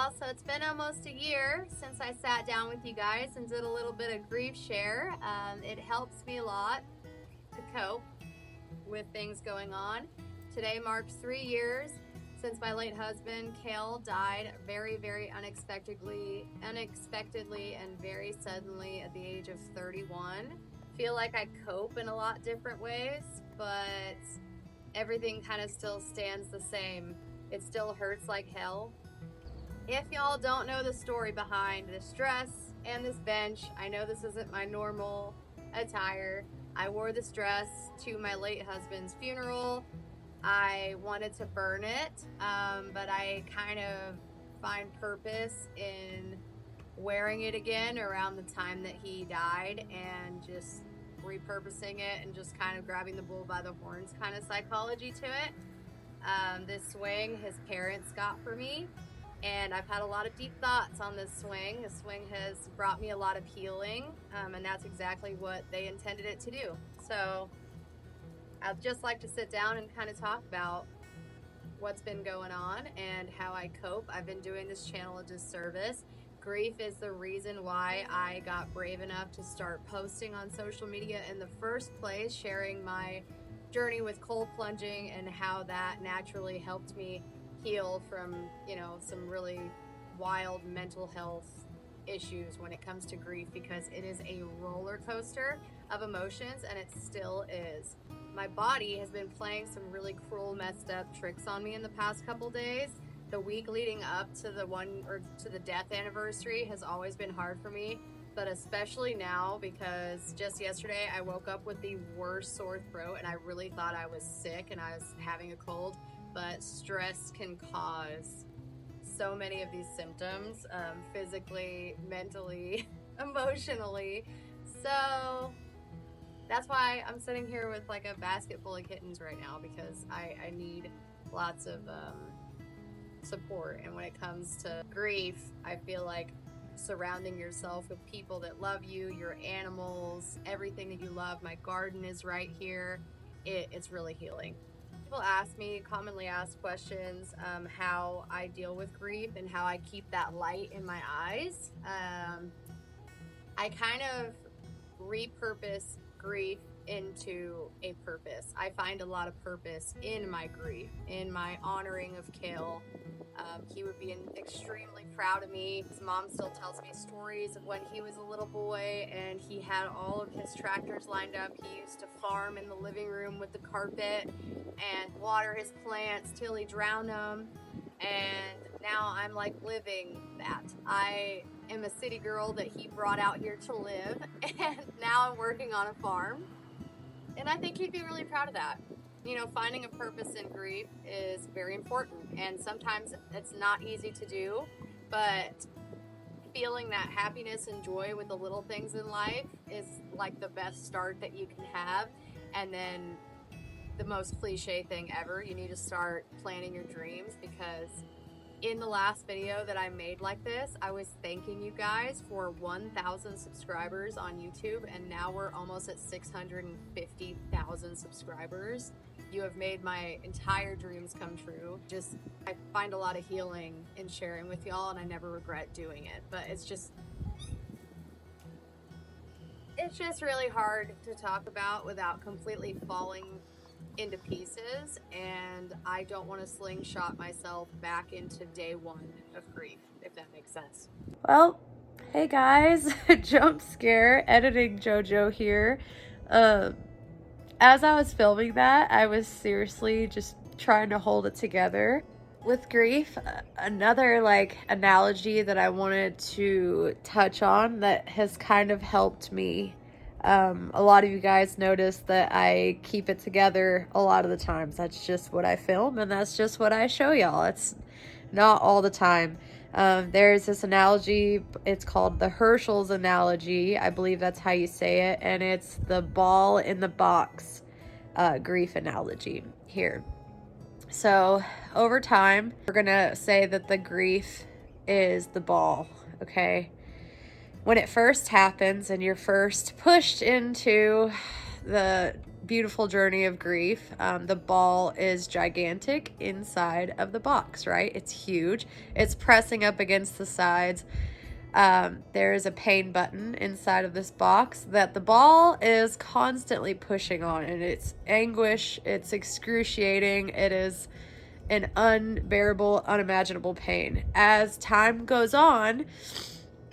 y'all. So it's been almost a year since I sat down with you guys and did a little bit of grief share. It helps me a lot to cope with things going on. Today marks 3 years since my late husband, Kale, died very, very unexpectedly and very suddenly at the age of 31. Feel like I cope in a lot different ways, but everything kind of still stands the same. It still hurts like hell. If y'all don't know the story behind this dress and this bench, I know this isn't my normal attire. I wore this dress to my late husband's funeral. I wanted to burn it, but I kind of find purpose in wearing it again around the time that he died and just repurposing it and just kind of grabbing the bull by the horns kind of psychology to it. This swing his parents got for me, and I've had a lot of deep thoughts on this swing. This swing has brought me a lot of healing, and that's exactly what they intended it to do. So I'd just like to sit down and kind of talk about what's been going on and how I cope. I've been doing this channel a disservice. Grief is the reason why I got brave enough to start posting on social media in the first place, sharing my journey with cold plunging and how that naturally helped me heal from, some really wild mental health issues when it comes to grief, because it is a roller coaster of emotions, and it still is. My body has been playing some really cruel, messed up tricks on me in the past couple days. The week leading up to the death anniversary has always been hard for me, but especially now, because just yesterday I woke up with the worst sore throat and I really thought I was sick and I was having a cold. But stress can cause so many of these symptoms, physically, mentally, emotionally. So that's why I'm sitting here with like a basket full of kittens right now, because I need lots of support. And when it comes to grief, I feel like surrounding yourself with people that love you, your animals, everything that you love. My garden is right here. It's really healing. People commonly ask questions, how I deal with grief and how I keep that light in my eyes. I kind of repurpose grief into a purpose. I find a lot of purpose in my grief, in my honoring of Kale. He would be extremely proud of me. His mom still tells me stories of when he was a little boy and he had all of his tractors lined up. He used to farm in the living room with the carpet and water his plants till he drowned them. And now I'm like living that. I am a city girl that he brought out here to live, and now I'm working on a farm. And I think he'd be really proud of that. Finding a purpose in grief is very important, and sometimes it's not easy to do, but feeling that happiness and joy with the little things in life is like the best start that you can have. And then the most cliche thing ever, you need to start planning your dreams, because in the last video that I made like this, I was thanking you guys for 1,000 subscribers on YouTube, and now we're almost at 650,000 subscribers. You have made my entire dreams come true. I find a lot of healing in sharing with y'all, and I never regret doing it. But it's just really hard to talk about without completely falling into pieces, and I don't want to slingshot myself back into day one of grief, if that makes sense. Well, hey guys, jump scare, editing JoJo here. As I was filming that, I was seriously just trying to hold it together. With grief, another analogy that I wanted to touch on that has kind of helped me. A lot of you guys notice that I keep it together a lot of the times. That's just what I film, and that's just what I show y'all. It's not all the time. There's this analogy, it's called the Herschel's analogy. I believe that's how you say it, and it's the ball in the box grief analogy here. So over time, we're gonna say that the grief is the ball, okay? When it first happens and you're first pushed into the beautiful journey of grief, the ball is gigantic inside of the box, right? It's huge. It's pressing up against the sides. There is a pain button inside of this box that the ball is constantly pushing on, and it's anguish. It's excruciating. It is an unbearable, unimaginable pain. As time goes on,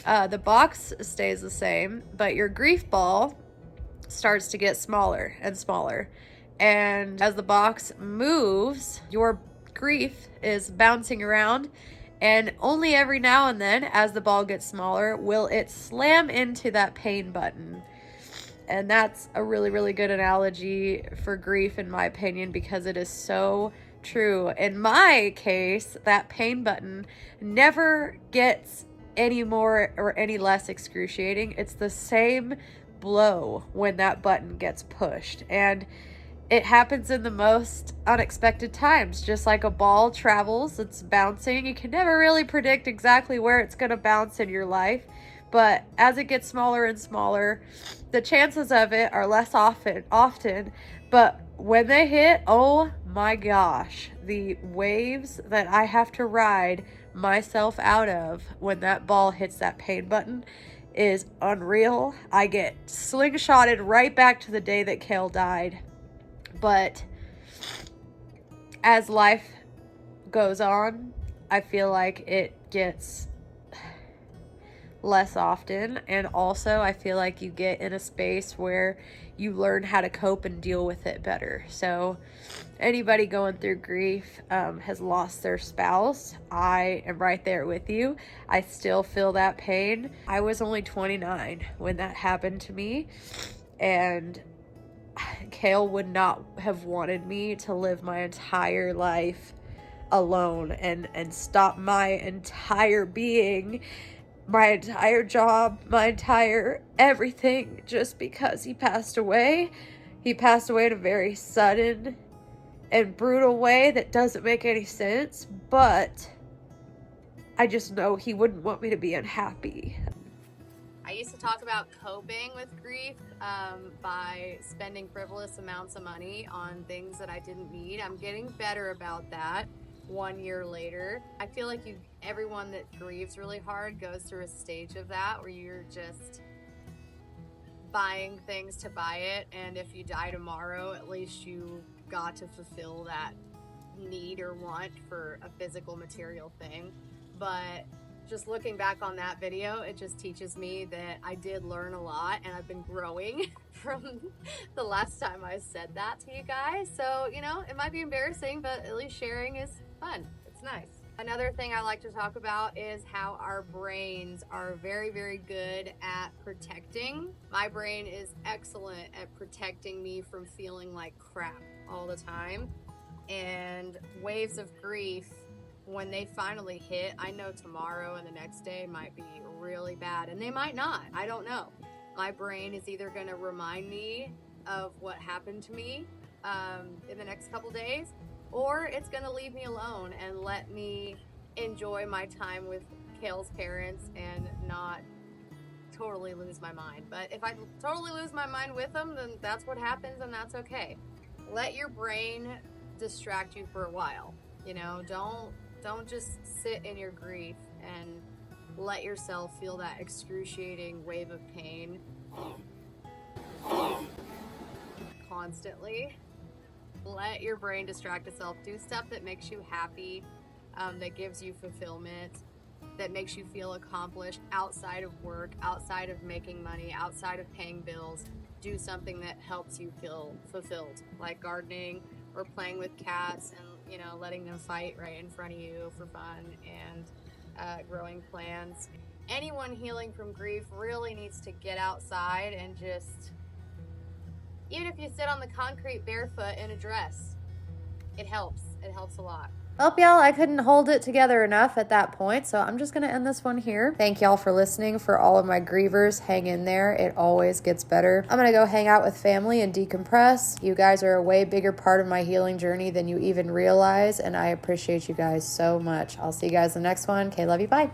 the box stays the same, but your grief ball starts to get smaller and smaller. And as the box moves, your grief is bouncing around, and only every now and then, as the ball gets smaller, will it slam into that pain button. And that's a really, really good analogy for grief, in my opinion, because it is so true. In my case, that pain button never gets any more or any less excruciating. It's the same blow when that button gets pushed, and it happens in the most unexpected times. Just like a ball travels, it's bouncing. You can never really predict exactly where it's going to bounce in your life, but as it gets smaller and smaller, the chances of it are less often, but when they hit, oh my gosh, the waves that I have to ride myself out of when that ball hits that pain button is unreal. I get slingshotted right back to the day that Kale died. But as life goes on, I feel like it gets less often, and also I feel like you get in a space where you learn how to cope and deal with it better. So anybody going through grief has lost their spouse, I am right there with you. I still feel that pain. I was only 29 when that happened to me, and Kale would not have wanted me to live my entire life alone and stop my entire being, my entire job, my entire everything, just because he passed away. He passed away in a very sudden and brutal way that doesn't make any sense, but I just know he wouldn't want me to be unhappy. I used to talk about coping with grief by spending frivolous amounts of money on things that I didn't need. I'm getting better about that 1 year later. I feel like everyone that grieves really hard goes through a stage of that where you're just buying things to buy it, and if you die tomorrow, at least you got to fulfill that need or want for a physical material thing. But just looking back on that video, it just teaches me that I did learn a lot, and I've been growing from the last time I said that to you guys. So, it might be embarrassing, but at least sharing is fun. It's nice. Another thing I like to talk about is how our brains are very, very good at protecting. My brain is excellent at protecting me from feeling like crap all the time. And waves of grief, when they finally hit, I know tomorrow and the next day might be really bad, and they might not. I don't know. My brain is either going to remind me of what happened to me in the next couple days, or it's going to leave me alone and let me enjoy my time with Kale's parents and not totally lose my mind. But if I totally lose my mind with them, then that's what happens, and that's okay. Let your brain distract you for a while. Don't just sit in your grief and let yourself feel that excruciating wave of pain constantly. Let your brain distract itself. Do stuff that makes you happy, that gives you fulfillment, that makes you feel accomplished outside of work, outside of making money, outside of paying bills. Do something that helps you feel fulfilled, like gardening or playing with cats and letting them fight right in front of you for fun, and growing plants. Anyone healing from grief really needs to get outside and just, even if you sit on the concrete barefoot in a dress, it helps. It helps a lot. Well, y'all, I couldn't hold it together enough at that point, so I'm just going to end this one here. Thank y'all for listening. For all of my grievers, hang in there. It always gets better. I'm going to go hang out with family and decompress. You guys are a way bigger part of my healing journey than you even realize, and I appreciate you guys so much. I'll see you guys in the next one. Okay, love you. Bye.